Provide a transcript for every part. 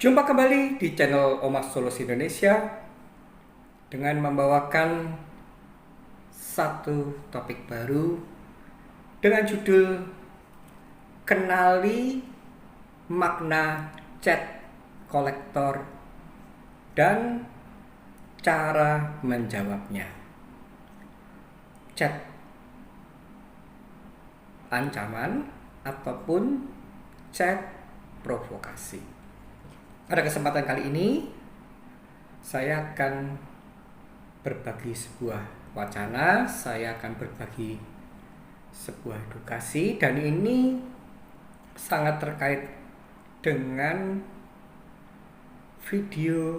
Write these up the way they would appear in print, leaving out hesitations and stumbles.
Jumpa kembali di channel Omas Solusi Indonesia dengan membawakan satu topik baru dengan judul Kenali Makna Chat Kolektor dan Cara Menjawabnya. Chat ancaman ataupun chat provokasi. Pada kesempatan kali ini, saya akan berbagi sebuah wacana, saya akan berbagi sebuah edukasi, dan ini sangat terkait dengan video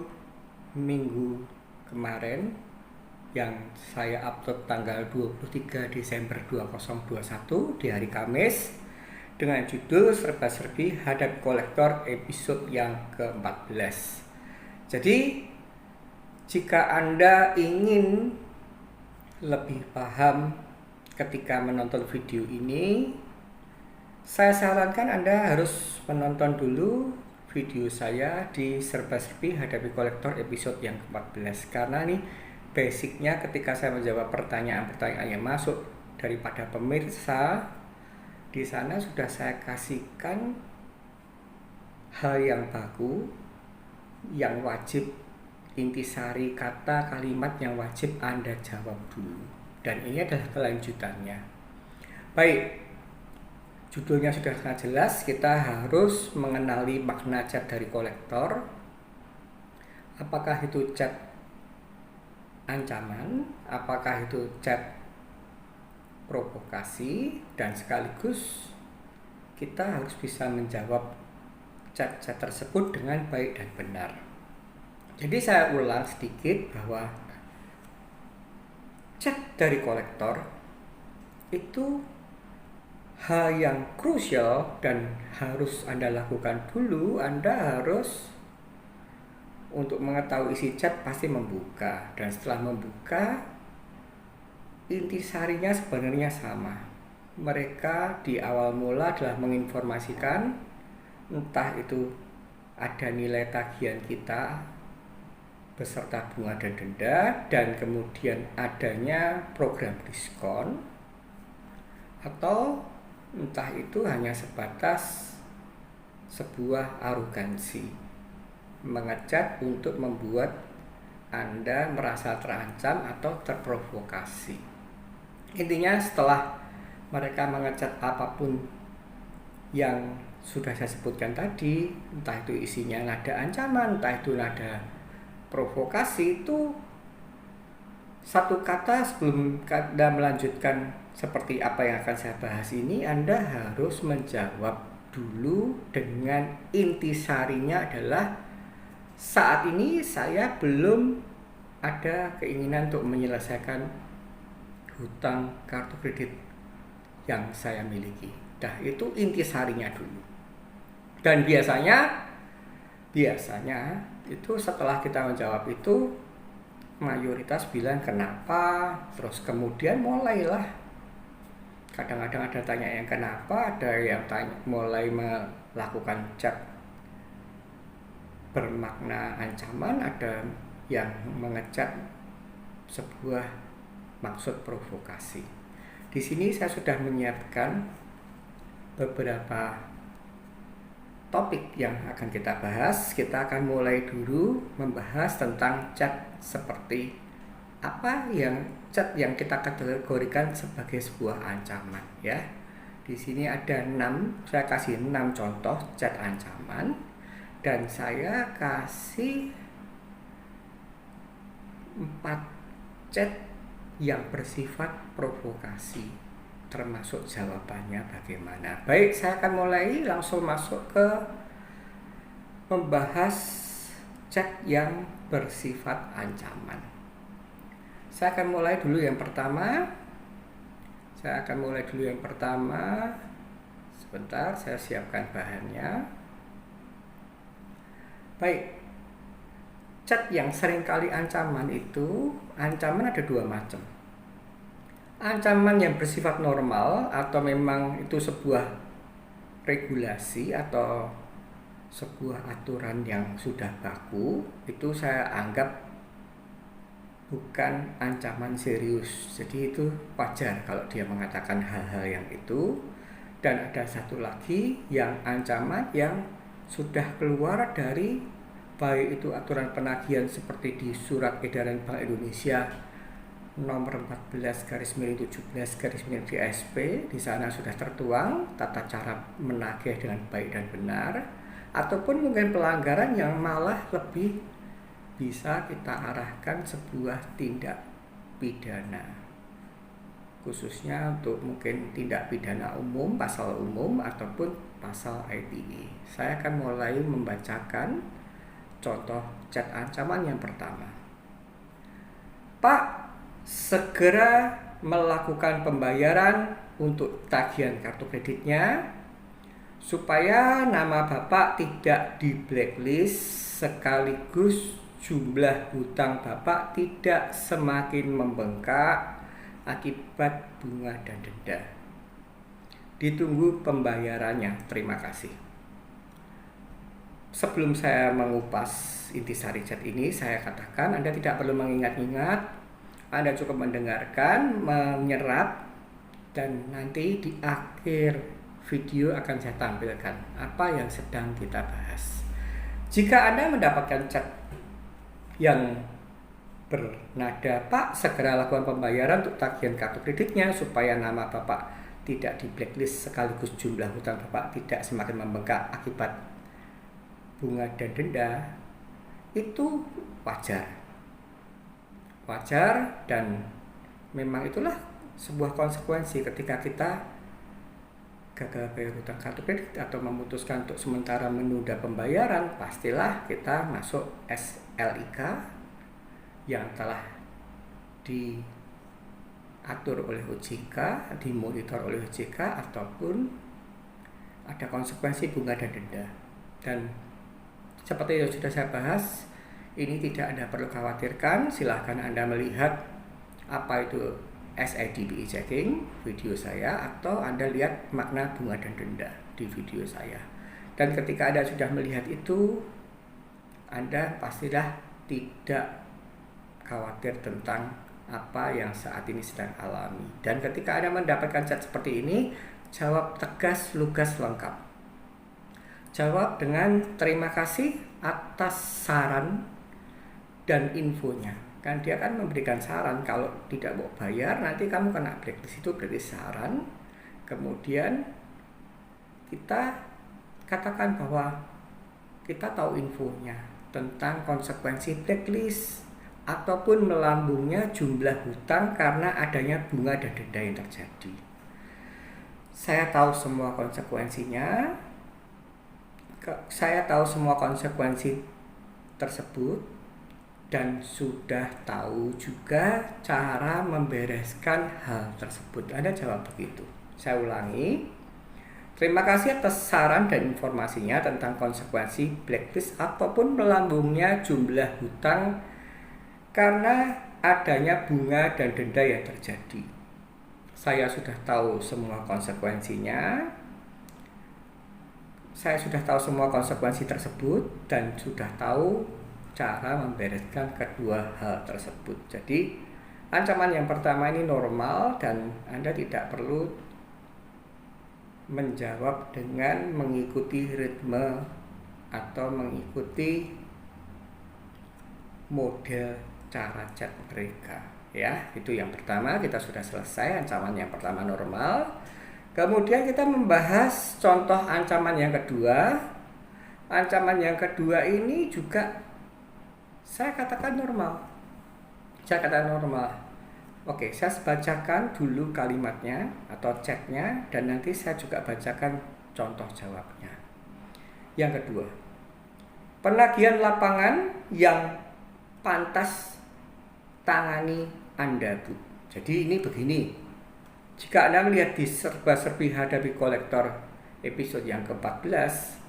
minggu kemarin yang saya upload tanggal 23 Desember 2021 di hari Kamis dengan judul Serba-serbi Hadapi Kolektor episode yang ke-14. Jadi, jika Anda ingin lebih paham ketika menonton video ini, saya sarankan Anda harus menonton dulu video saya di Serba-serbi Hadapi Kolektor episode yang ke-14. Karena ini basicnya ketika saya menjawab pertanyaan-pertanyaan yang masuk daripada pemirsa, di sana sudah saya kasihkan hal yang baku, yang wajib, intisari kata kalimat yang wajib Anda jawab dulu. Dan ini adalah kelanjutannya. Baik, judulnya sudah sangat jelas, kita harus mengenali makna chat dari kolektor. Apakah itu chat ancaman, apakah itu chat provokasi, dan sekaligus kita harus bisa menjawab chat-chat tersebut dengan baik dan benar. Jadi saya ulang sedikit bahwa chat dari kolektor itu hal yang krusial dan harus Anda lakukan dulu. Anda harus untuk mengetahui isi chat pasti membuka, dan setelah membuka intisarinya sebenarnya sama. Mereka di awal mula adalah menginformasikan entah itu ada nilai tagihan kita beserta bunga dan denda, dan kemudian adanya program diskon, atau entah itu hanya sebatas sebuah arogansi mengecat untuk membuat Anda merasa terancam atau terprovokasi. Intinya setelah mereka mengecat apapun yang sudah saya sebutkan tadi, entah itu isinya nada ancaman, entah itu nada provokasi, itu satu kata sebelum Anda melanjutkan seperti apa yang akan saya bahas ini, Anda harus menjawab dulu dengan intisarinya adalah saat ini saya belum ada keinginan untuk menyelesaikan hutang kartu kredit yang saya miliki. Nah, itu intisarinya dulu. Dan biasanya itu setelah kita menjawab itu mayoritas bilang kenapa, terus kemudian mulailah kadang-kadang ada tanya yang kenapa, ada yang tanya mulai melakukan chat bermakna ancaman, ada yang mengecat sebuah maksud provokasi. Di sini saya sudah menyiapkan beberapa topik yang akan kita bahas. Kita akan mulai dulu membahas tentang chat seperti apa, yang chat yang kita kategorikan sebagai sebuah ancaman, ya. Di sini ada 6, saya kasih 6 contoh chat ancaman, dan saya kasih 4 chat yang bersifat provokasi, termasuk jawabannya bagaimana. Baik, saya akan mulai langsung masuk ke membahas chat yang bersifat ancaman. Saya akan mulai dulu yang pertama. Sebentar, saya siapkan bahannya. Baik, chat yang seringkali ancaman itu, ancaman ada 2 macam. Ancaman yang bersifat normal atau memang itu sebuah regulasi atau sebuah aturan yang sudah baku, itu saya anggap bukan ancaman serius. Jadi itu wajar kalau dia mengatakan hal-hal yang itu. Dan ada satu lagi yang ancaman yang sudah keluar dari baik itu aturan penagihan seperti di Surat Edaran Bank Indonesia nomor 14/17/DSP. Di sana sudah tertuang tata cara menagih dengan baik dan benar, ataupun mungkin pelanggaran yang malah lebih bisa kita arahkan sebuah tindak pidana, khususnya untuk mungkin tindak pidana umum, pasal umum ataupun pasal ITE. Saya akan mulai membacakan contoh chat ancaman yang pertama. Pak, segera melakukan pembayaran untuk tagihan kartu kreditnya supaya nama Bapak tidak di blacklist, sekaligus jumlah hutang Bapak tidak semakin membengkak akibat bunga dan denda. Ditunggu pembayarannya. Terima kasih. Sebelum saya mengupas intisari chat ini, saya katakan Anda tidak perlu mengingat-ingat. Anda cukup mendengarkan, menyerap, dan nanti di akhir video akan saya tampilkan apa yang sedang kita bahas. Jika Anda mendapatkan chat yang bernada, Pak, segera lakukan pembayaran untuk tagihan kartu kreditnya supaya nama Bapak tidak di blacklist, sekaligus jumlah hutang Bapak tidak semakin membengkak akibat bunga dan denda, itu wajar. Dan memang itulah sebuah konsekuensi ketika kita gagal bayar hutang kartu kredit atau memutuskan untuk sementara menunda pembayaran. Pastilah kita masuk SLIK yang telah diatur oleh OJK, dimonitor oleh OJK, ataupun ada konsekuensi bunga dan denda. Dan seperti yang sudah saya bahas, ini tidak Anda perlu khawatirkan. Silahkan Anda melihat apa itu SIDBI checking video saya, atau Anda lihat makna bunga dan denda di video saya. Dan ketika Anda sudah melihat itu, Anda pastilah tidak khawatir tentang apa yang saat ini sedang alami. Dan ketika Anda mendapatkan chat seperti ini, jawab tegas, lugas, lengkap. Jawab dengan terima kasih atas saran dan infonya. Kan dia akan memberikan saran, kalau tidak mau bayar nanti kamu kena blacklist. Itu berarti saran. Kemudian kita katakan bahwa kita tahu infonya tentang konsekuensi blacklist ataupun melambungnya jumlah hutang karena adanya bunga dan denda yang terjadi. Saya tahu semua konsekuensinya. Saya tahu semua konsekuensi tersebut dan sudah tahu juga cara membereskan hal tersebut. Anda jawab begitu. Saya ulangi. Terima kasih atas saran dan informasinya tentang konsekuensi blacklist ataupun melambungnya jumlah hutang karena adanya bunga dan denda yang terjadi. Saya sudah tahu semua konsekuensinya. Saya sudah tahu semua konsekuensi tersebut dan sudah tahu cara membereskan kedua hal tersebut. Jadi ancaman yang pertama ini normal dan Anda tidak perlu menjawab dengan mengikuti ritme atau mengikuti model cara chat mereka. Ya, itu yang pertama. Kita sudah selesai ancaman yang pertama normal. Kemudian kita membahas contoh ancaman yang kedua. Ancaman yang kedua ini juga saya katakan normal. Oke, saya bacakan dulu kalimatnya atau chatnya, dan nanti saya juga bacakan contoh jawabnya. Yang kedua, penagihan lapangan yang pantas tangani Anda, Bu. Jadi ini begini. Jika Anda melihat di serba-serbi hadapi kolektor episode yang ke-14,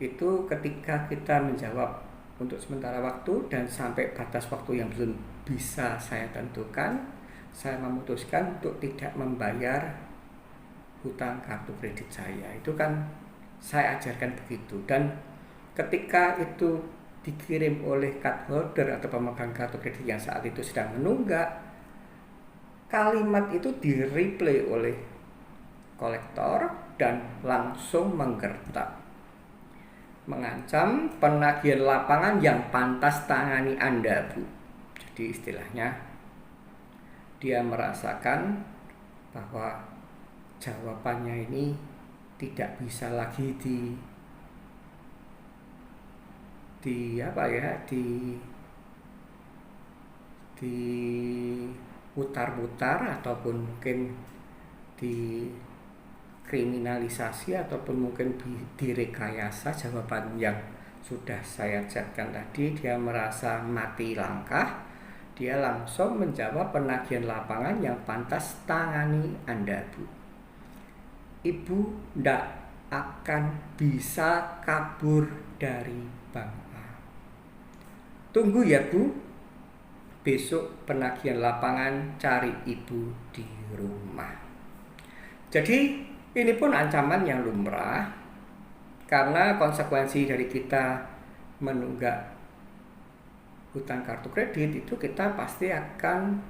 itu ketika kita menjawab untuk sementara waktu dan sampai batas waktu yang belum bisa saya tentukan, saya memutuskan untuk tidak membayar hutang kartu kredit saya. Itu kan saya ajarkan begitu. Dan ketika itu dikirim oleh card holder atau pemegang kartu kredit yang saat itu sedang menunggak, kalimat itu di-replay oleh kolektor dan langsung menggertak, mengancam penagihan lapangan yang pantas tangani Anda, Bu. Jadi istilahnya dia merasakan bahwa jawabannya ini tidak bisa lagi diputar-putar ataupun mungkin dikriminalisasi ataupun mungkin direkayasa jawaban yang sudah saya chatkan tadi. Dia merasa mati langkah, dia langsung menjawab penagihan lapangan yang pantas tangani Anda, Bu. Ibu ndak akan bisa kabur dari Bank A. Tunggu ya, Bu. Besok penagihan lapangan cari Ibu di rumah. Jadi ini pun ancaman yang lumrah, karena konsekuensi dari kita menunggak hutang kartu kredit itu kita pasti akan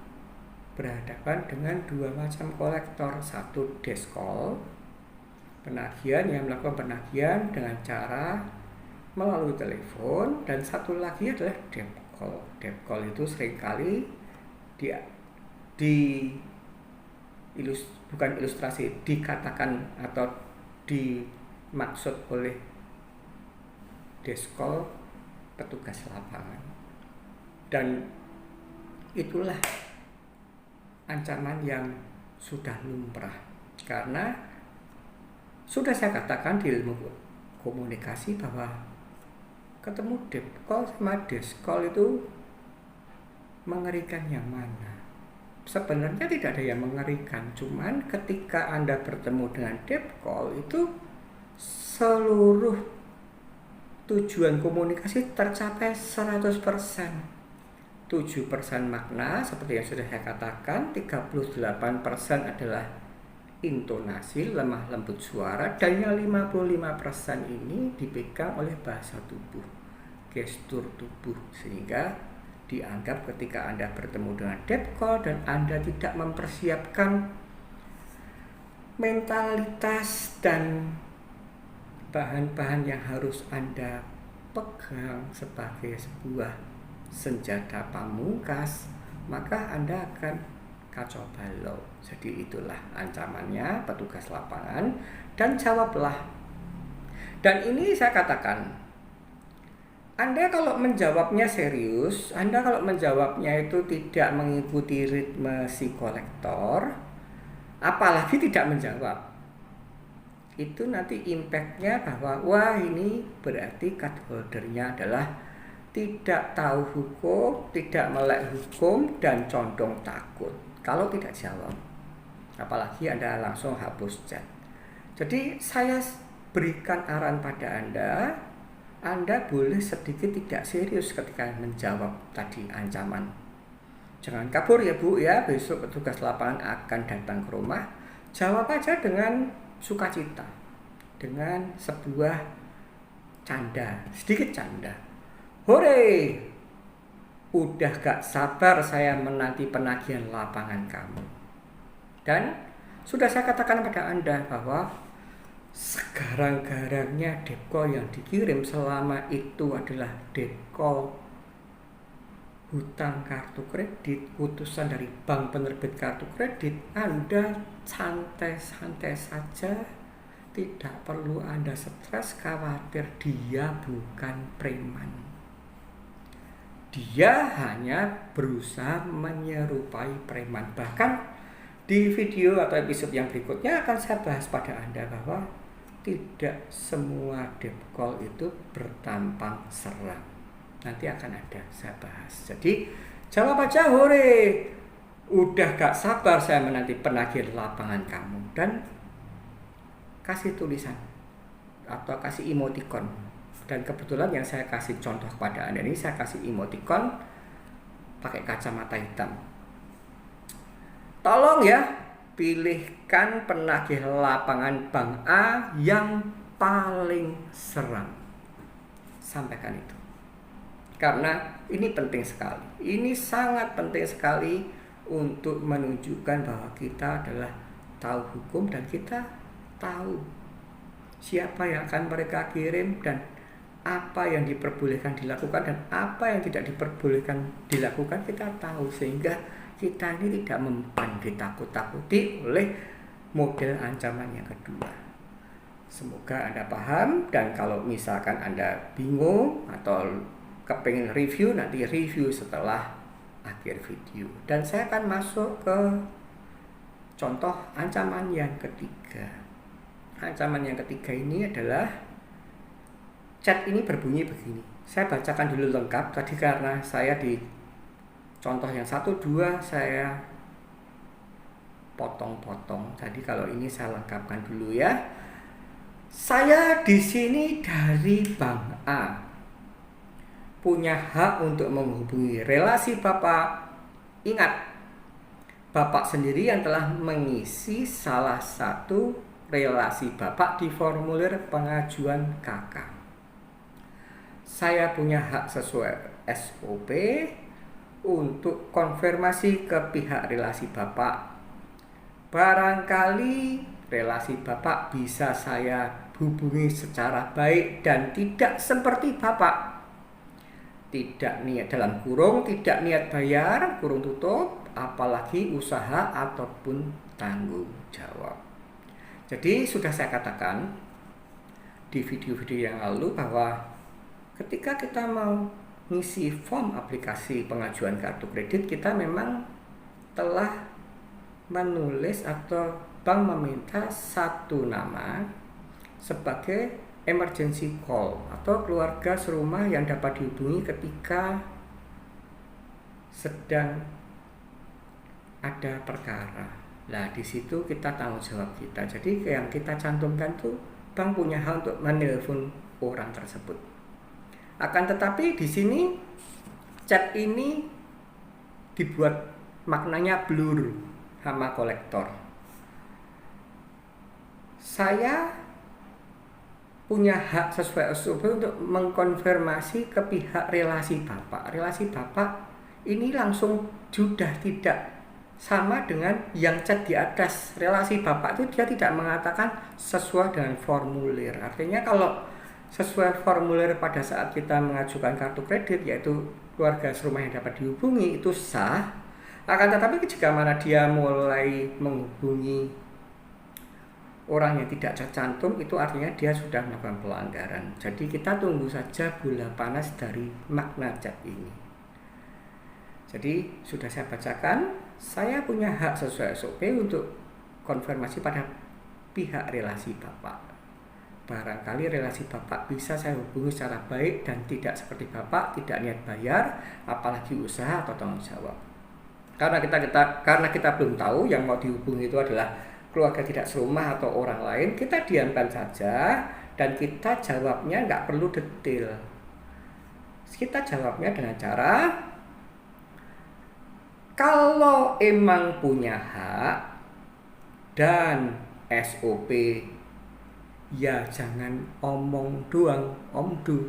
berhadapan dengan dua macam kolektor. Satu, deskol, penagihan yang melakukan penagihan dengan cara melalui telepon, dan satu lagi adalah debt call. Debt call itu seringkali bukan ilustrasi, dikatakan atau dimaksud oleh deskol petugas lapangan. Dan itulah ancaman yang sudah lumrah, karena sudah saya katakan di ilmu komunikasi bahwa ketemu debt call sama deskol itu mengerikan yang mana? Sebenarnya tidak ada yang mengerikan, cuman ketika Anda bertemu dengan debt call itu seluruh tujuan komunikasi tercapai 100%. 7% makna seperti yang sudah saya katakan, 38% adalah intonasi, lemah lembut suara, dan yang 55% ini dipegang oleh bahasa tubuh, gestur tubuh, sehingga dianggap ketika Anda bertemu dengan debt call dan Anda tidak mempersiapkan mentalitas dan bahan-bahan yang harus Anda pegang sebagai sebuah senjata pamungkas, maka Anda akan kacau balau. Jadi itulah ancamannya petugas lapangan, dan jawablah. Dan ini saya katakan, Anda kalau menjawabnya serius, Anda kalau menjawabnya itu tidak mengikuti ritme si kolektor, apalagi tidak menjawab, itu nanti impactnya bahwa wah, ini berarti card holdernya adalah tidak tahu hukum, tidak melek hukum, dan condong takut kalau tidak jawab. Apalagi Anda langsung hapus chat. Jadi saya berikan arahan pada Anda boleh sedikit tidak serius ketika menjawab tadi ancaman. Jangan kabur ya, Bu ya. Besok petugas lapangan akan datang ke rumah. Jawab aja dengan sukacita, dengan sebuah canda, sedikit canda. Hore, udah gak sabar saya menanti penagihan lapangan kamu. Dan sudah saya katakan pada Anda bahwa segarang-garangnya debt call yang dikirim selama itu adalah debt call hutang kartu kredit, utusan dari bank penerbit kartu kredit, Anda santai-santai saja, tidak perlu Anda stres, khawatir. Dia bukan preman, dia hanya berusaha menyerupai preman. Bahkan di video atau episode yang berikutnya akan saya bahas pada Anda bahwa tidak semua debt call itu bertampang seram. Nanti akan ada saya bahas. Jadi jawab aja, hore, udah gak sabar saya menanti penagihan lapangan kamu, dan kasih tulisan atau kasih emoticon. Dan kebetulan yang saya kasih contoh kepada Anda ini, saya kasih emoticon pakai kacamata hitam. Tolong ya, pilihkan penagih lapangan Bank A yang paling seram. sampaikan itu. Karena ini penting sekali. Ini sangat penting sekali untuk menunjukkan bahwa kita adalah tahu hukum dan kita tahu siapa yang akan mereka kirim dan apa yang diperbolehkan dilakukan dan apa yang tidak diperbolehkan dilakukan kita tahu, sehingga kita ini tidak mempan ditakut-takuti oleh model ancaman yang kedua. Semoga Anda paham, dan kalau misalkan Anda bingung atau kepengen review, nanti review setelah akhir video. Dan saya akan masuk ke contoh ancaman yang ketiga. Ancaman yang ketiga ini adalah chat ini berbunyi begini. Saya bacakan dulu lengkap tadi karena saya di contoh yang 1, 2 saya potong-potong. Jadi kalau ini saya lengkapkan dulu ya. Saya di sini dari Bank A. Punya hak untuk menghubungi relasi Bapak. Ingat, Bapak sendiri yang telah mengisi salah satu relasi Bapak di formulir pengajuan KK. Saya punya hak sesuai SOP untuk konfirmasi ke pihak relasi Bapak. Barangkali relasi Bapak bisa saya hubungi secara baik dan tidak seperti Bapak. Tidak niat dalam kurung, tidak niat bayar, kurung tutup, apalagi usaha ataupun tanggung jawab. Jadi sudah saya katakan di video-video yang lalu bahwa ketika kita mau ngisi form aplikasi pengajuan kartu kredit, kita memang telah menulis atau bank meminta satu nama sebagai emergency call atau keluarga serumah yang dapat dihubungi ketika sedang ada perkara. Nah, di situ kita tanggung jawab kita. Jadi yang kita cantumkan tuh bank punya hak untuk menelpon orang tersebut. Akan tetapi di sini chat ini dibuat maknanya blur sama kolektor. Saya punya hak sesuai SOP untuk mengkonfirmasi ke pihak relasi Bapak. Relasi Bapak ini langsung sudah tidak sama dengan yang chat di atas. Relasi Bapak itu dia tidak mengatakan sesuai dengan formulir. Artinya kalau sesuai formulir pada saat kita mengajukan kartu kredit, yaitu keluarga serumah yang dapat dihubungi, itu sah. Akan tetapi jika mana dia mulai menghubungi orang yang tidak tercantum, itu artinya dia sudah melakukan pelanggaran. Jadi kita tunggu saja bola panas dari makna chat ini. Jadi sudah saya bacakan, saya punya hak sesuai SOP untuk konfirmasi pada pihak relasi Bapak. Barangkali relasi Bapak bisa saya hubungi secara baik dan tidak seperti Bapak, tidak niat bayar, apalagi usaha atau tanggung jawab. Karena kita belum tahu yang mau dihubungi itu adalah keluarga tidak serumah atau orang lain, kita diamkan saja dan kita jawabnya nggak perlu detail. Kita jawabnya dengan cara, kalau emang punya hak dan SOP, ya jangan omong doang, omdu,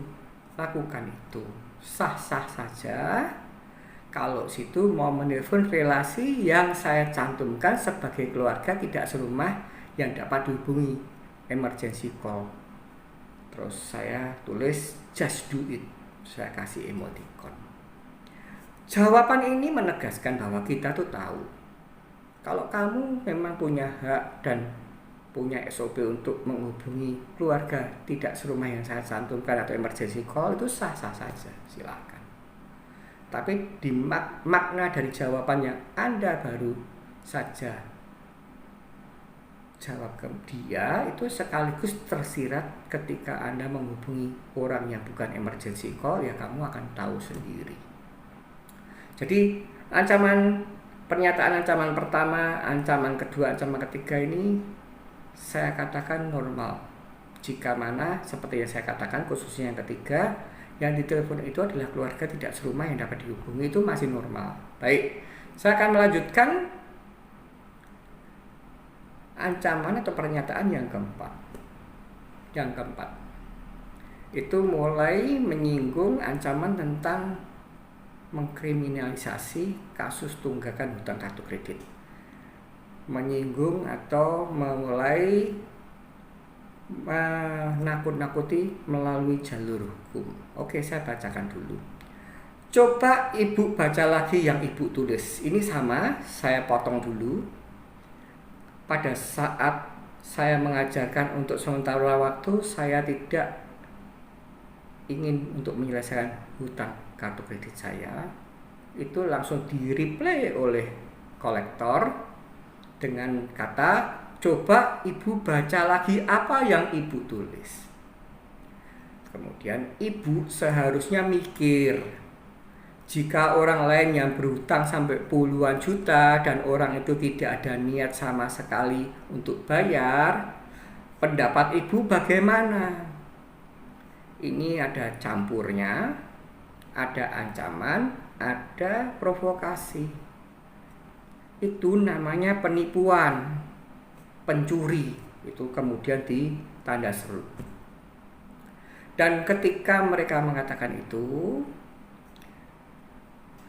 lakukan itu. Sah-sah saja. Kalau situ mau menelpon relasi yang saya cantumkan sebagai keluarga tidak serumah yang dapat dihubungi, emergency call. Terus saya tulis just do it, saya kasih emoticon. Jawaban ini menegaskan bahwa kita tuh tahu kalau kamu memang punya hak dan punya SOP untuk menghubungi keluarga tidak serumah yang saya cantumkan atau emergency call, itu sah-sah saja, silakan. Tapi di makna dari jawabannya Anda baru saja jawab ke dia, itu sekaligus tersirat ketika Anda menghubungi orang yang bukan emergency call, ya kamu akan tahu sendiri. Jadi pernyataan ancaman pertama, ancaman kedua, ancaman ketiga ini saya katakan normal. Jika mana seperti yang saya katakan, khususnya yang ketiga, yang ditelepon itu adalah keluarga tidak serumah yang dapat dihubungi, itu masih normal. Baik, saya akan melanjutkan ancaman atau pernyataan yang keempat. itu mulai menyinggung ancaman tentang mengkriminalisasi kasus tunggakan hutang kartu kredit, menyinggung atau memulai menakut-nakuti melalui jalur hukum. Oke, saya bacakan dulu. Coba Ibu baca lagi yang Ibu tulis. Ini sama, saya potong dulu. Pada saat saya mengajarkan untuk sementara waktu, saya tidak ingin untuk menyelesaikan hutang kartu kredit saya. Itu langsung di-replay oleh kolektor dengan kata, coba Ibu baca lagi apa yang Ibu tulis. Kemudian Ibu seharusnya mikir, jika orang lain yang berhutang sampai puluhan juta dan orang itu tidak ada niat sama sekali untuk bayar, pendapat Ibu bagaimana? Ini ada campurnya, ada ancaman, ada provokasi. Itu namanya penipuan, pencuri. Itu kemudian ditanda seru. Dan ketika mereka mengatakan itu,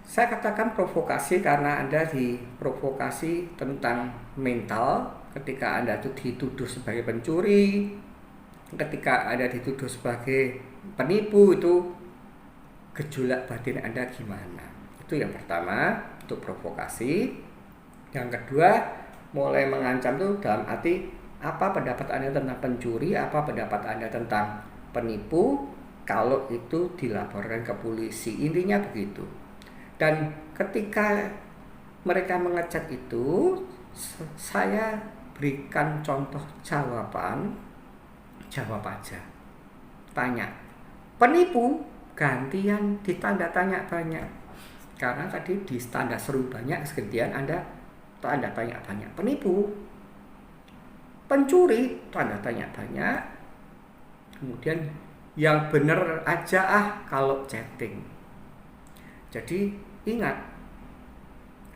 saya katakan provokasi karena Anda diprovokasi tentang mental. Ketika Anda itu dituduh sebagai pencuri, ketika Anda dituduh sebagai penipu, itu gejolak batin Anda gimana? Itu yang pertama, untuk provokasi. Yang kedua, mulai mengancam itu dalam arti apa pendapat Anda tentang pencuri, apa pendapat Anda tentang penipu kalau itu dilaporkan ke polisi. Intinya begitu. Dan ketika mereka mengecat itu, saya berikan contoh jawaban. Jawab aja. Tanya. Penipu gantian ditanda tanya banyak. Karena tadi di tanda seru banyak, sekian Anda tanda tanya banyak. Penipu, pencuri, tanda tanya banyak. Kemudian yang bener aja kalau chatting. Jadi ingat,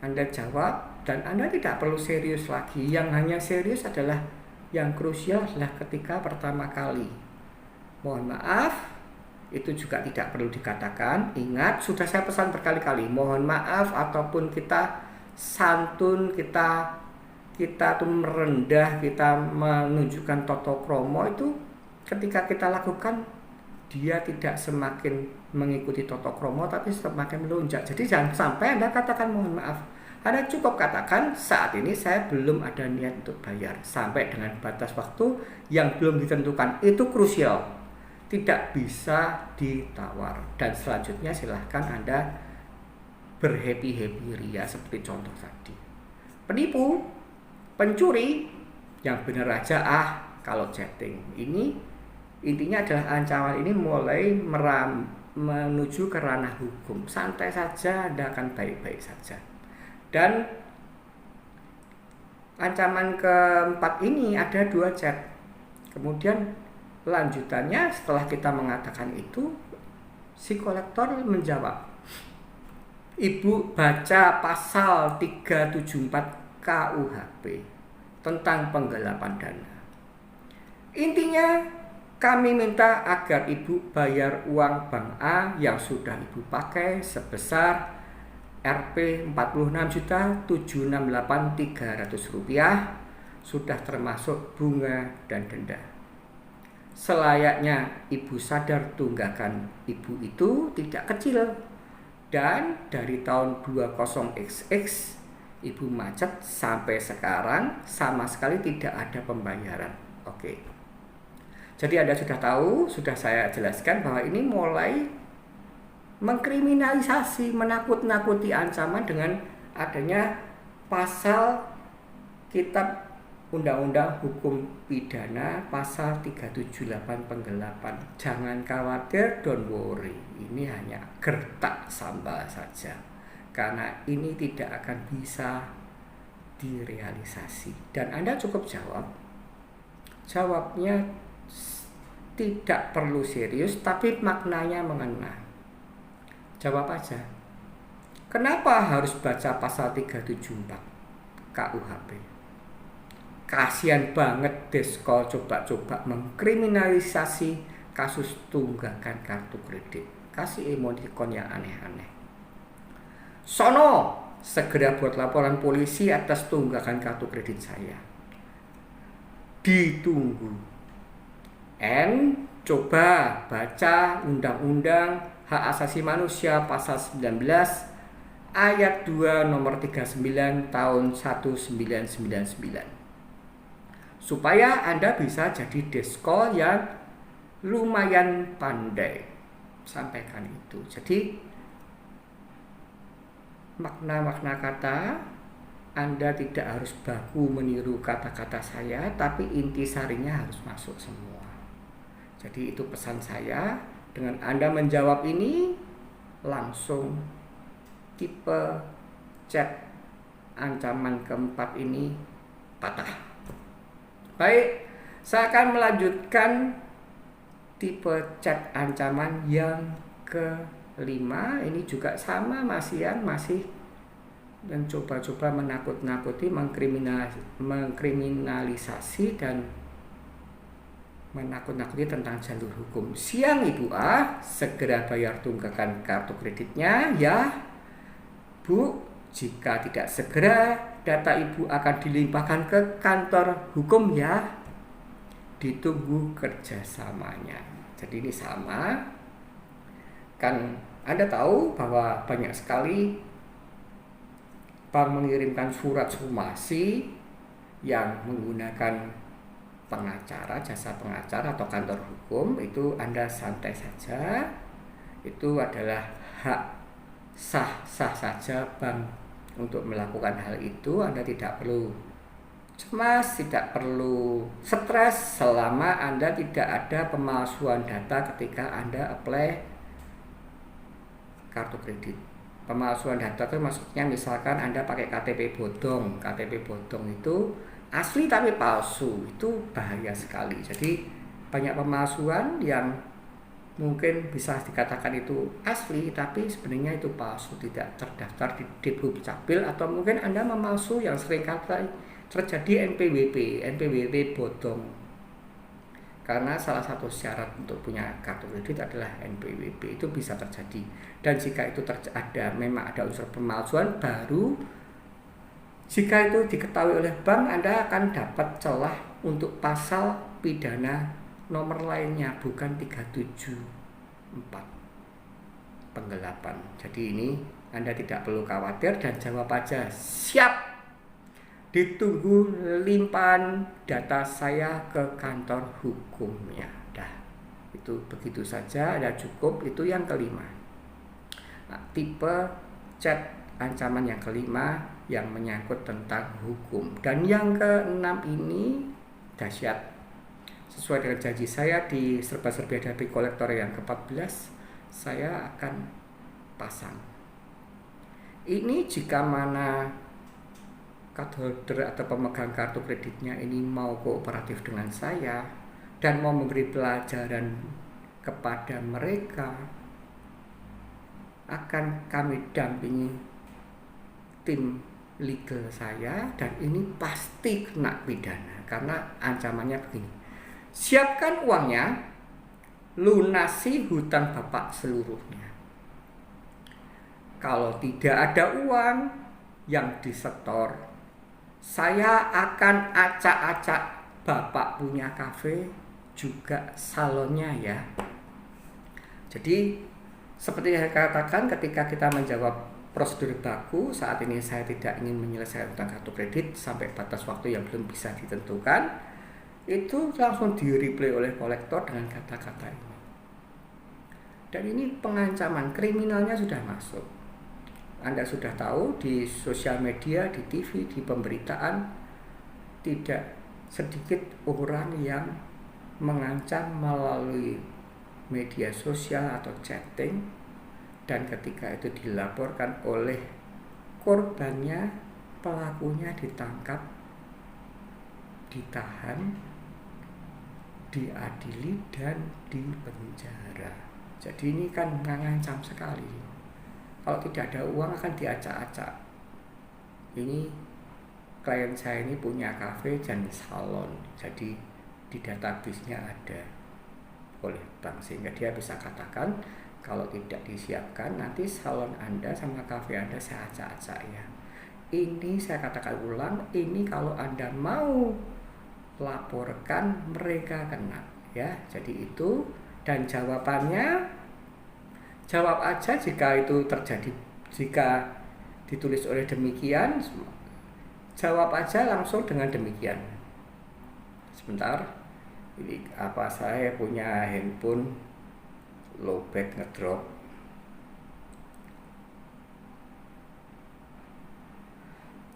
Anda jawab dan Anda tidak perlu serius lagi. Yang hanya serius adalah, yang krusial adalah ketika pertama kali. Mohon maaf, itu juga tidak perlu dikatakan. Ingat, sudah saya pesan berkali-kali, mohon maaf ataupun kita santun, kita tuh merendah, kita menunjukkan toto kromo, itu ketika kita lakukan, dia tidak semakin mengikuti toto kromo tapi semakin melonjak. Jadi jangan sampai Anda katakan mohon maaf. Anda cukup katakan saat ini saya belum ada niat untuk bayar sampai dengan batas waktu yang belum ditentukan. Itu krusial, tidak bisa ditawar. Dan selanjutnya silahkan Anda berhappy-happy ria seperti contoh tadi. Penipu, pencuri, yang benar aja kalau chatting. Ini intinya adalah ancaman ini mulai menuju ke ranah hukum. Santai saja, Anda akan baik-baik saja. Dan ancaman keempat ini ada 2 chat. Kemudian lanjutannya setelah kita mengatakan itu, si kolektor menjawab, Ibu baca pasal 374 KUHP tentang penggelapan dana. Intinya kami minta agar Ibu bayar uang Bank A yang sudah Ibu pakai sebesar Rp 46.768.300 sudah termasuk bunga dan denda. Selayaknya Ibu sadar tunggakan Ibu itu tidak kecil, dan dari tahun 20XX Ibu macet sampai sekarang sama sekali tidak ada pembayaran. Oke. Jadi Anda sudah tahu, sudah saya jelaskan bahwa ini mulai mengkriminalisasi, menakut-nakuti ancaman dengan adanya pasal Kitab Undang-Undang Hukum Pidana pasal 378 penggelapan. Jangan khawatir, don't worry. Ini hanya gertak sambal saja. Karena ini tidak akan bisa direalisasi. Dan Anda cukup jawab. Jawabnya tidak perlu serius, tapi maknanya mengena. Jawab aja. Kenapa harus baca pasal 374 KUHP? Kasian banget Desko coba-coba mengkriminalisasi kasus tunggakan kartu kredit. Kasih emoticon yang aneh-aneh. Sono, segera buat laporan polisi atas tunggakan kartu kredit saya. Ditunggu. N, coba baca Undang-Undang Hak Asasi Manusia pasal 19 ayat 2 nomor 39 tahun 1999. Supaya Anda bisa jadi desko yang lumayan pandai. Sampaikan itu. Jadi makna-makna kata Anda tidak harus baku meniru kata-kata saya, tapi intisarinya harus masuk semua. Jadi itu pesan saya. Dengan Anda menjawab ini, langsung tipe chat ancaman keempat ini patah. Baik, saya akan melanjutkan tipe chat ancaman yang kelima. Ini juga sama, masih dan coba-coba menakut-nakuti, mengkriminalisasi dan menakut-nakuti tentang jalur hukum. Siang Ibu A, segera bayar tunggakan kartu kreditnya ya. Bu, jika tidak segera, data Ibu akan dilimpahkan ke kantor hukum ya. Ditunggu kerjasamanya. Jadi ini sama. Kan Anda tahu bahwa banyak sekali bank mengirimkan surat somasi yang menggunakan pengacara, jasa pengacara atau kantor hukum. Itu Anda santai saja. Itu adalah hak sah-sah saja bank untuk melakukan hal itu. Anda tidak perlu cemas, tidak perlu stres selama Anda tidak ada pemalsuan data ketika Anda apply kartu kredit. Pemalsuan data itu maksudnya misalkan Anda pakai KTP bodong. KTP bodong itu asli tapi palsu, itu bahaya sekali. Jadi banyak pemalsuan yang mungkin bisa dikatakan itu asli tapi sebenarnya itu palsu, tidak terdaftar di Dukcapil, atau mungkin Anda memalsu yang sering kali terjadi NPWP bodong. Karena salah satu syarat untuk punya kartu kredit adalah NPWP, itu bisa terjadi. Dan jika itu memang ada unsur pemalsuan, baru jika itu diketahui oleh bank, Anda akan dapat celah untuk pasal pidana nomor lainnya, bukan 374 penggelapan. Jadi ini Anda tidak perlu khawatir dan jawab aja siap. Ditunggu limpahan data saya ke kantor hukumnya. Dah, itu begitu saja, ada cukup. Itu yang kelima. Nah, tipe chat ancaman yang kelima yang menyangkut tentang hukum. Dan yang keenam ini dahsyat. Sesuai dengan janji saya di serba-serbi hadapi kolektor yang ke-14, saya akan pasang. Ini jika mana cardholder atau pemegang kartu kreditnya ini mau kooperatif dengan saya dan mau memberi pelajaran kepada mereka, akan kami dampingi tim legal saya, dan ini pasti kena pidana karena ancamannya begini: siapkan uangnya, lunasi hutang Bapak seluruhnya. Kalau tidak ada uang yang disetor, saya akan acak-acak Bapak punya kafe juga salonnya ya. Jadi seperti yang saya katakan, ketika kita menjawab prosedur baku, saat ini saya tidak ingin menyelesaikan hutang kartu kredit sampai batas waktu yang belum bisa ditentukan, itu langsung di-replay oleh kolektor dengan kata-kata ini. Dan ini pengancaman, kriminalnya sudah masuk. Anda sudah tahu di sosial media, di TV, di pemberitaan, tidak sedikit orang yang mengancam melalui media sosial atau chatting, dan ketika itu dilaporkan oleh korbannya, pelakunya ditangkap, ditahan, diadili, dan dipenjara. Jadi ini kan mengancam sekali. Kalau tidak ada uang akan diacak-acak. Ini klien saya ini punya kafe dan salon, jadi di database-nya ada. oleh bank, sehingga dia bisa katakan kalau tidak disiapkan nanti salon Anda sama kafe Anda saya acak-acak ya. Ini saya katakan ulang, ini kalau Anda mau laporkan mereka kena ya. Jadi itu, dan jawabannya jawab aja jika itu terjadi, jika ditulis oleh demikian, jawab aja langsung dengan demikian. Sebentar, ini apa, saya punya handphone lowbat ngedrop.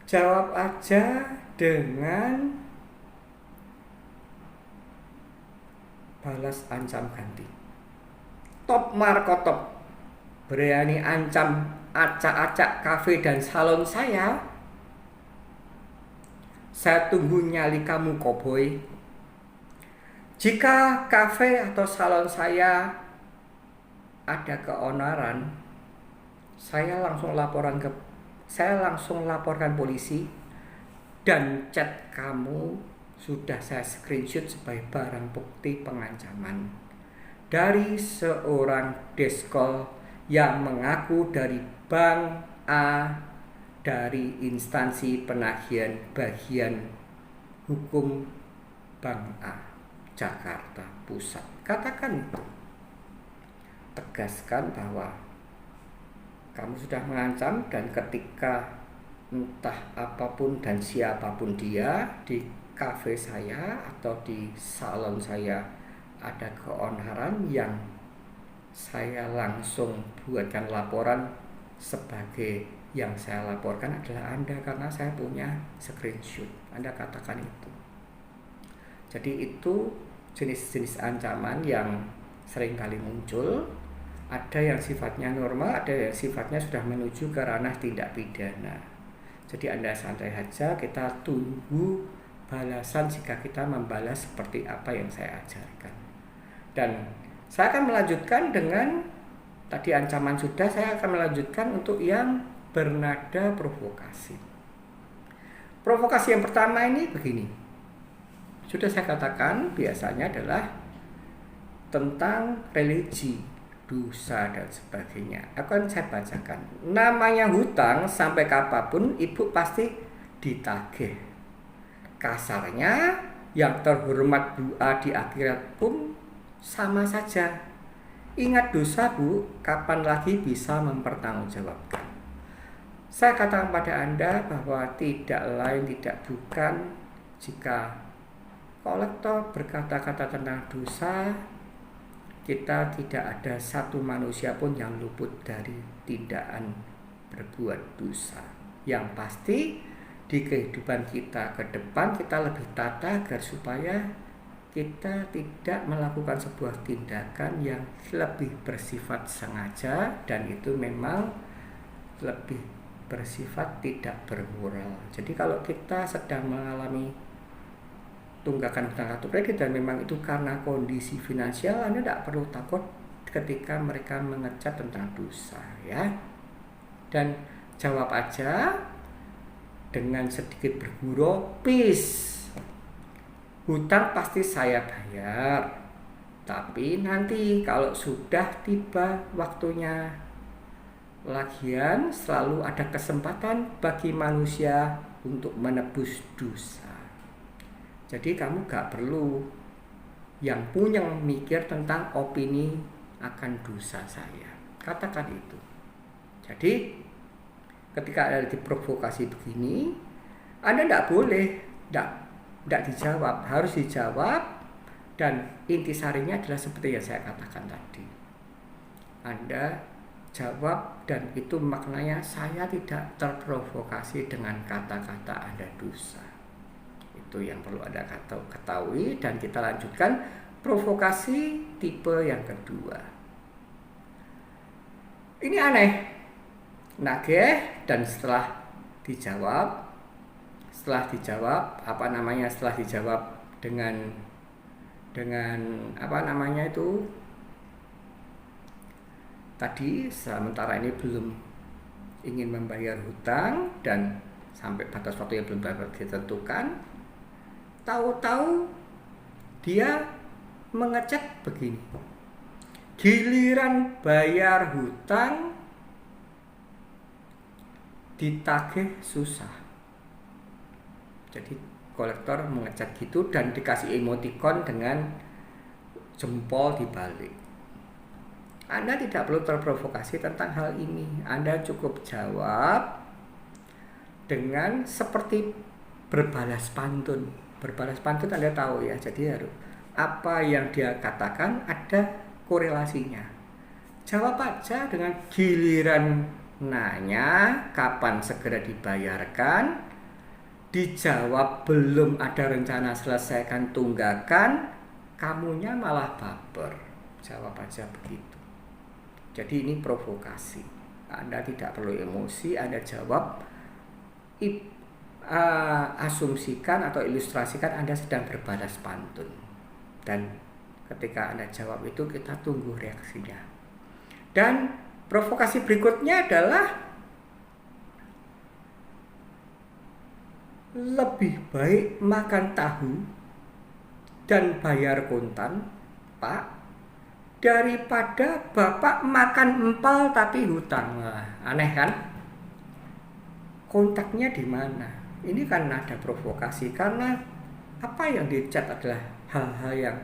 Jawab aja dengan balas ancam ganti. Top markotop berani ancam acak-acak kafe dan salon saya tunggu nyali kamu koboi. Jika kafe atau salon saya ada keonaran, saya langsung laporkan polisi, dan chat kamu sudah saya screenshot sebagai barang bukti pengancaman dari seorang deskol yang mengaku dari Bank A, dari instansi penagihan bagian hukum Bank A, Jakarta Pusat. Katakan itu, tegaskan bahwa kamu sudah mengancam, dan ketika entah apapun dan siapapun dia di kafe saya atau di salon saya ada keonaran, yang saya langsung buatkan laporan sebagai yang saya laporkan adalah Anda, karena saya punya screenshot. Anda katakan itu. Jadi itu jenis-jenis ancaman yang sering kali muncul. Ada yang sifatnya normal, ada yang sifatnya sudah menuju ke ranah tindak pidana. Jadi Anda santai saja, kita tunggu balasan jika kita membalas seperti apa yang saya ajarkan. Dan saya akan melanjutkan dengan tadi ancaman sudah, saya akan melanjutkan untuk yang bernada provokasi. Provokasi yang pertama ini begini. Sudah saya katakan biasanya adalah tentang religi, dosa dan sebagainya. Akan saya bacakan. Namanya hutang, sampai kapanpun ibu pasti ditagih. Kasarnya yang terhormat doa di akhirat pun sama saja. Ingat dosa Bu, kapan lagi bisa mempertanggungjawabkan? Saya katakan pada Anda bahwa tidak lain tidak bukan jika kolektor berkata-kata tentang dosa, kita tidak ada satu manusia pun yang luput dari tindakan berbuat dosa. Yang pasti di kehidupan kita ke depan kita lebih tata agar supaya kita tidak melakukan sebuah tindakan yang lebih bersifat sengaja, dan itu memang lebih bersifat tidak bermoral. Jadi kalau kita sedang mengalami tunggakan hutang kartu kredit dan memang itu karena kondisi finansial, Anda tidak perlu takut ketika mereka mengecap tentang dosa ya. Dan jawab aja dengan sedikit bergurau, peace. Hutang pasti saya bayar, tapi nanti kalau sudah tiba waktunya. Lagian selalu ada kesempatan bagi manusia untuk menebus dosa. Jadi kamu gak perlu yang punya mikir tentang opini akan dosa saya. Katakan itu. Jadi ketika ada diprovokasi begini, Anda tidak boleh tidak dijawab, harus dijawab. Dan intisarinya adalah seperti yang saya katakan tadi. Anda jawab, dan itu maknanya saya tidak terprovokasi dengan kata-kata Anda dosa. Itu yang perlu Anda ketahui. Dan kita lanjutkan provokasi tipe yang kedua. Ini aneh, nagih, dan setelah dijawab dengan apa namanya itu tadi, sementara ini belum ingin membayar hutang dan sampai batas waktu yang belum dapat ditentukan, tahu-tahu dia mengecek begini, giliran bayar hutang ditagih susah. Jadi kolektor mengecek gitu dan dikasih emoticon dengan jempol dibalik. Anda tidak perlu terprovokasi tentang hal ini. Anda cukup jawab dengan seperti berbalas pantun. Berbalas pantun Anda tahu ya. Jadi harus apa yang dia katakan ada korelasinya. Jawab aja dengan giliran nanya kapan segera dibayarkan, dijawab belum ada rencana selesaikan tunggakan, kamunya malah baper. Jawab aja begitu. Jadi ini provokasi. Anda tidak perlu emosi, Anda jawab, asumsikan atau ilustrasikan Anda sedang berbalas pantun. Dan ketika Anda jawab itu, kita tunggu reaksinya. Dan provokasi berikutnya adalah lebih baik makan tahu dan bayar kontan, Pak, daripada Bapak makan empal tapi hutang. Nah, aneh kan? Kontaknya di mana? Ini kan ada provokasi karena apa yang dicat adalah hal-hal yang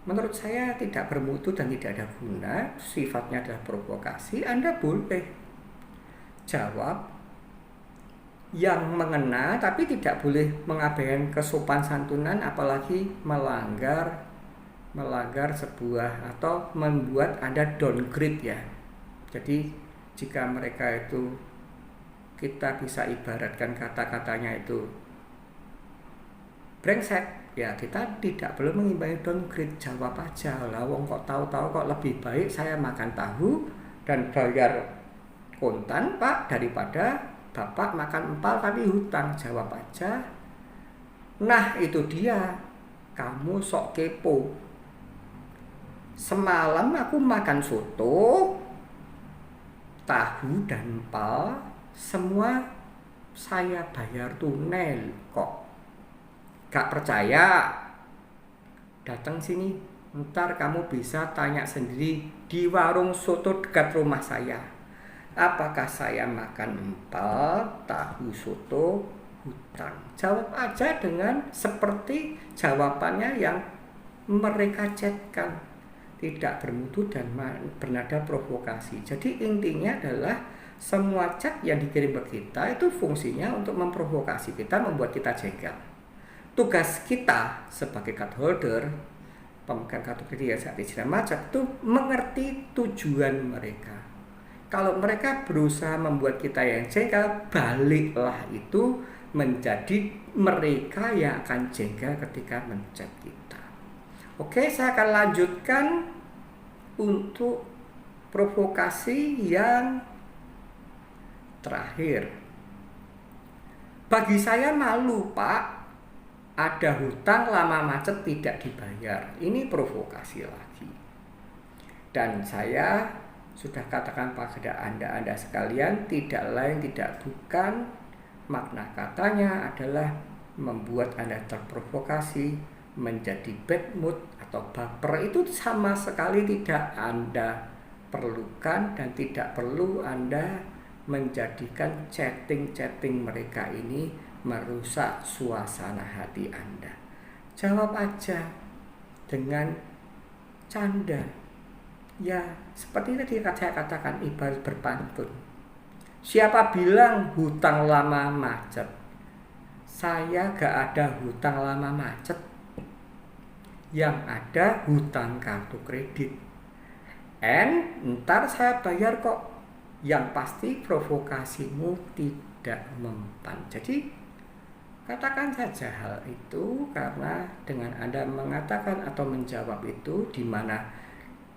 menurut saya tidak bermutu dan tidak ada guna, sifatnya adalah provokasi. Anda boleh jawab yang mengena, tapi tidak boleh mengabaikan kesopan santunan, apalagi melanggar sebuah atau membuat Anda downgrade ya. Jadi jika mereka itu, kita bisa ibaratkan kata-katanya itu brengsek, ya kita tidak perlu mengimbangi downgrade. Jawab aja lah, wong kok tahu-tahu kok lebih baik saya makan tahu dan bayar kontan Pak daripada Bapak makan empal tapi hutang. Jawab aja. Nah itu dia, kamu sok kepo. Semalam aku makan soto, tahu dan empal, semua saya bayar tunai kok. Gak percaya? Datang sini, ntar kamu bisa tanya sendiri di warung soto dekat rumah saya. Apakah saya makan empal, tahu, soto, hutang? Jawab aja dengan seperti jawabannya yang mereka chatkan. Tidak bermutu dan bernada provokasi. Jadi intinya adalah semua chat yang dikirim ke kita itu fungsinya untuk memprovokasi kita, membuat kita jengkel. Tugas kita sebagai card holder, pemegang kartu kredit saat izin macet itu mengerti tujuan mereka. Kalau mereka berusaha membuat kita yang jengkel, baliklah itu menjadi mereka yang akan jengkel ketika mencet kita. Oke, saya akan lanjutkan untuk provokasi yang terakhir. Bagi saya malu, Pak, ada hutang lama macet tidak dibayar. Ini provokasi lagi. Dan saya sudah katakan pada Anda sekalian, tidak lain tidak bukan makna katanya adalah membuat Anda terprovokasi, menjadi bad mood atau baper. Itu sama sekali tidak Anda perlukan dan tidak perlu Anda menjadikan chatting mereka ini merusak suasana hati Anda. Jawab aja dengan canda. Ya, seperti tadi saya katakan, ibarat berpantun. Siapa bilang hutang lama macet? Saya gak ada hutang lama macet. Yang ada hutang kartu kredit. Ntar saya bayar kok. Yang pasti provokasimu tidak mempan. Jadi katakan saja hal itu, karena dengan Anda mengatakan atau menjawab itu, di mana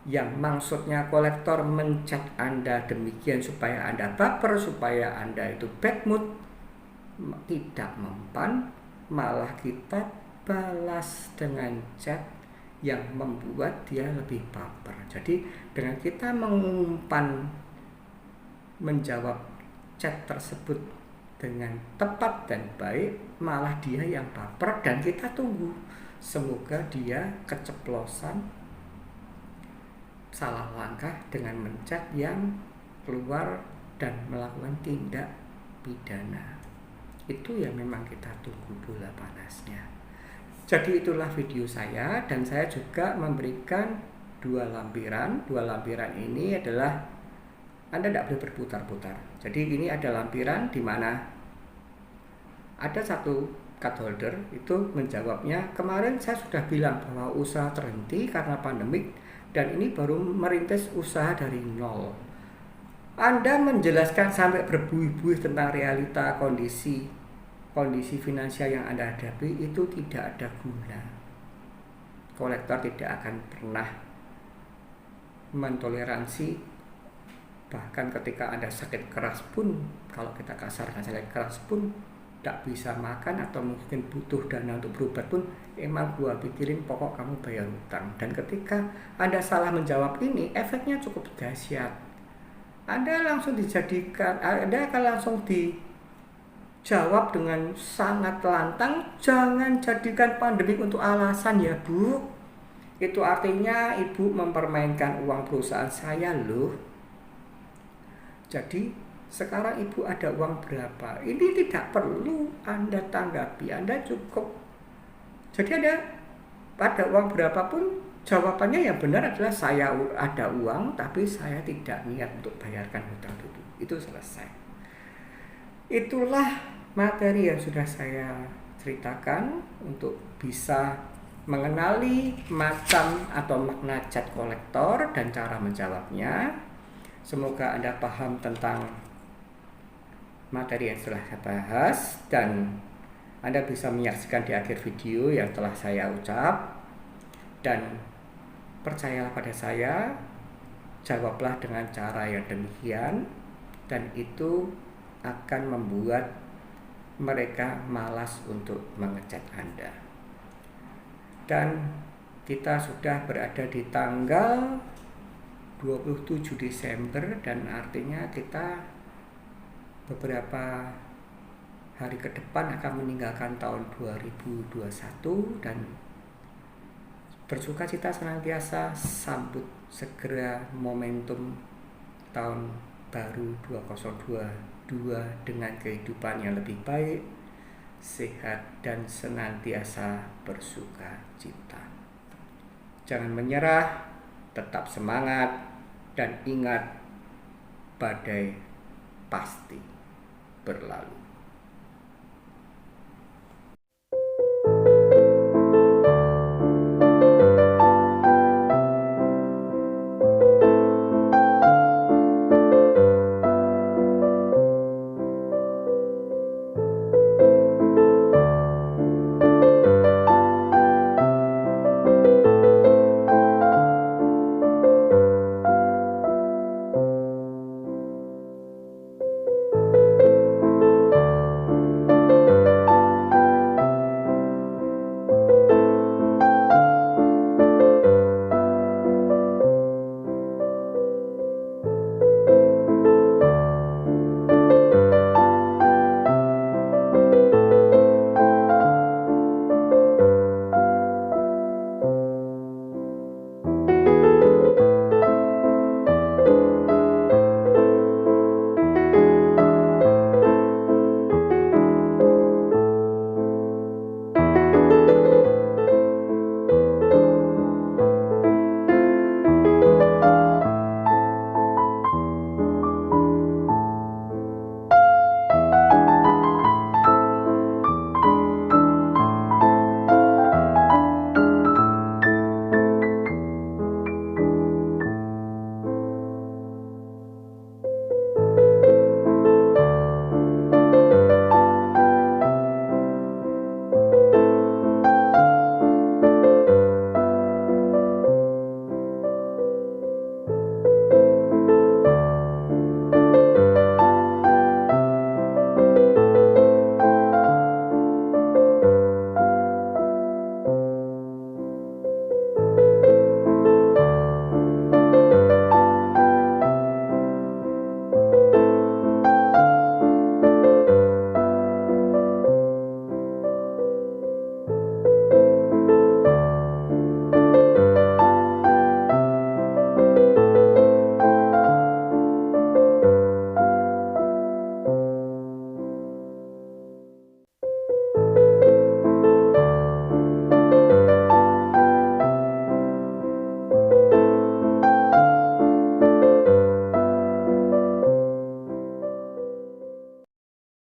yang maksudnya kolektor mencet Anda demikian supaya Anda baper, supaya Anda itu bad mood, tidak mempan, malah kita balas dengan chat yang membuat dia lebih baper. Jadi dengan kita mengumpan menjawab chat tersebut dengan tepat dan baik, malah dia yang baper dan kita tunggu. Semoga dia keceplosan salah langkah dengan mencet yang keluar dan melakukan tindak pidana. Itu yang memang kita tunggu bola panasnya. Jadi itulah video saya, dan saya juga memberikan dua lampiran. Dua lampiran ini adalah Anda tidak boleh berputar-putar. Jadi ini ada lampiran di mana ada satu card holder itu menjawabnya, kemarin saya sudah bilang bahwa usaha terhenti karena pandemik dan ini baru merintis usaha dari nol. Anda menjelaskan sampai berbuih-buih tentang realita kondisi finansial yang Anda hadapi itu tidak ada guna. Kolektor tidak akan pernah mentoleransi, bahkan ketika Anda sakit keras pun, kalau kita kasarkan sakit keras pun tak bisa makan atau mungkin butuh dana untuk berobat pun, emang gua pikirin pokok kamu bayar utang. Dan ketika Anda salah menjawab ini, efeknya cukup dahsyat. Anda langsung dijadikan, Anda akan langsung dijawab dengan sangat lantang, jangan jadikan pandemik untuk alasan ya Bu. Itu artinya Ibu mempermainkan uang perusahaan saya loh. Jadi sekarang Ibu ada uang berapa? Ini tidak perlu Anda tanggapi, Anda cukup. Jadi ada uang berapapun, jawabannya yang benar adalah saya ada uang, tapi saya tidak niat untuk bayarkan hutang dulu. Itu selesai. Itulah materi yang sudah saya ceritakan untuk bisa mengenali macam atau makna chat kolektor dan cara menjawabnya. Semoga Anda paham tentang materi yang telah saya bahas, dan Anda bisa menyaksikan di akhir video yang telah saya ucap. Dan percayalah pada saya, jawablah dengan cara yang demikian, dan itu akan membuat mereka malas untuk mengechat Anda. Dan kita sudah berada di tanggal 27 Desember, dan artinya kita beberapa hari ke depan akan meninggalkan tahun 2021, dan bersukacita senantiasa sambut segera momentum tahun baru 2022 dengan kehidupan yang lebih baik, sehat, dan senantiasa bersukacita. Jangan menyerah, tetap semangat, dan ingat, badai pasti berlalu.